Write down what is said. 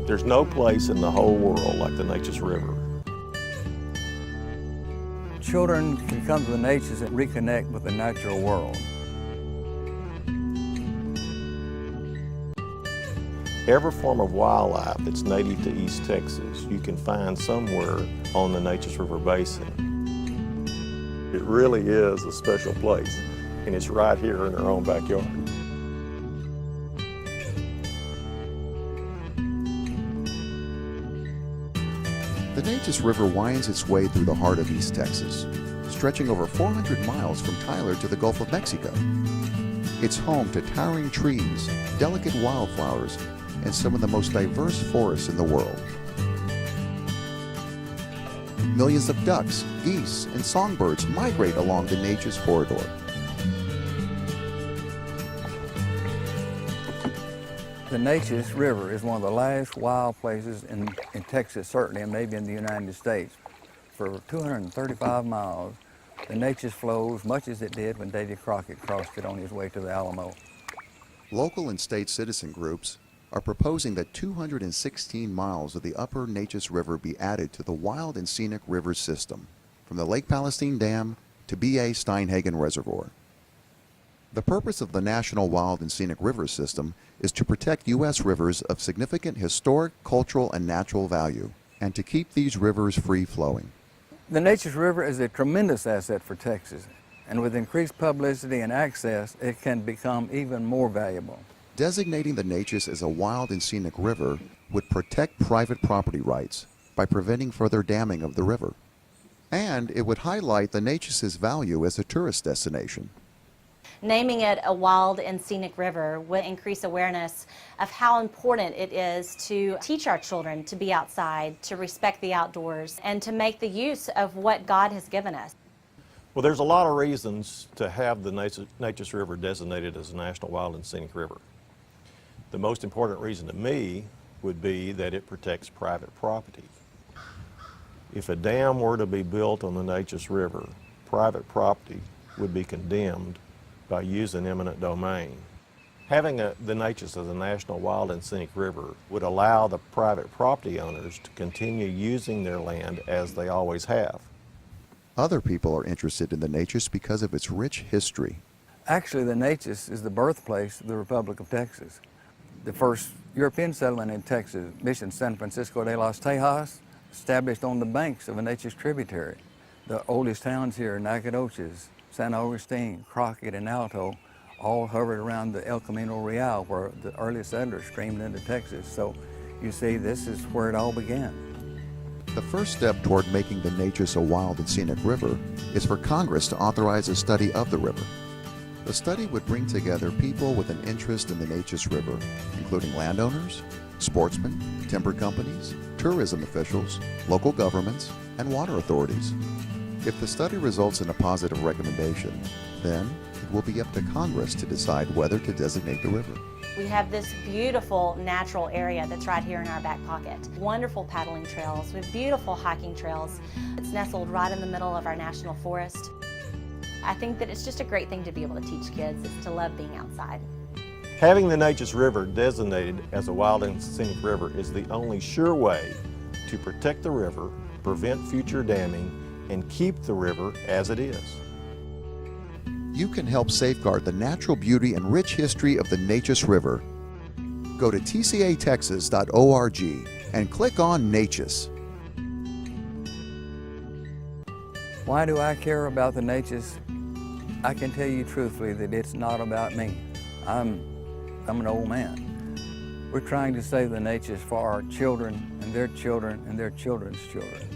There's no place in the whole world like the Neches River. Children can come to the Neches and reconnect with the natural world. Every form of wildlife that's native to East Texas, you can find somewhere on the Neches River Basin. It really is a special place, and it's right here in our own backyard. The Neches River winds its way through the heart of East Texas, stretching over 400 miles from Tyler to the Gulf of Mexico. It's home to towering trees, delicate wildflowers, and some of the most diverse forests in the world. Millions of ducks, geese, and songbirds migrate along the Neches corridor. The Neches River is one of the last wild places in Texas, certainly, and maybe in the United States. For 235 miles, the Neches flows much as it did when Davy Crockett crossed it on his way to the Alamo. Local and state citizen groups are proposing that 216 miles of the upper Neches River be added to the Wild and Scenic River system, from the Lake Palestine Dam to B.A. Steinhagen Reservoir. The purpose of the National Wild and Scenic River system is to protect U.S. rivers of significant historic, cultural, and natural value, and to keep these rivers free-flowing. The Neches River is a tremendous asset for Texas, and with increased publicity and access, it can become even more valuable. Designating the Neches as a wild and scenic river would protect private property rights by preventing further damming of the river. And it would highlight the Neches' value as a tourist destination. Naming it a wild and scenic river would increase awareness of how important it is to teach our children to be outside, to respect the outdoors, and to make the use of what God has given us. Well, there's a lot of reasons to have the Neches River designated as a National Wild and Scenic River. The most important reason to me would be that it protects private property. If a dam were to be built on the Neches River, private property would be condemned by using eminent domain. Having the Neches as a National Wild and Scenic River would allow the private property owners to continue using their land as they always have. Other people are interested in the Neches because of its rich history. Actually, the Neches is the birthplace of the Republic of Texas. The first European settlement in Texas, Mission San Francisco de los Tejas, established on the banks of a Neches tributary. The oldest towns here, Nacogdoches, San Agustin, Crockett, and Alto, all hovered around the El Camino Real, where the early settlers streamed into Texas. So you see, this is where it all began. The first step toward making the Neches a wild and scenic river is for Congress to authorize a study of the river. The study would bring together people with an interest in the Neches River, including landowners, sportsmen, timber companies, tourism officials, local governments, and water authorities. If the study results in a positive recommendation, then it will be up to Congress to decide whether to designate the river. We have this beautiful natural area that's right here in our back pocket. Wonderful paddling trails with beautiful hiking trails. It's nestled right in the middle of our national forest. I think that it's just a great thing to be able to teach kids, is to love being outside. Having the Neches River designated as a wild and scenic river is the only sure way to protect the river, prevent future damming, and keep the river as it is. You can help safeguard the natural beauty and rich history of the Neches River. Go to tcatexas.org and click on Neches. Why do I care about the Neches? I can tell you truthfully that it's not about me. I'm an old man. We're trying to save the Neches for our children and their children and their children's children.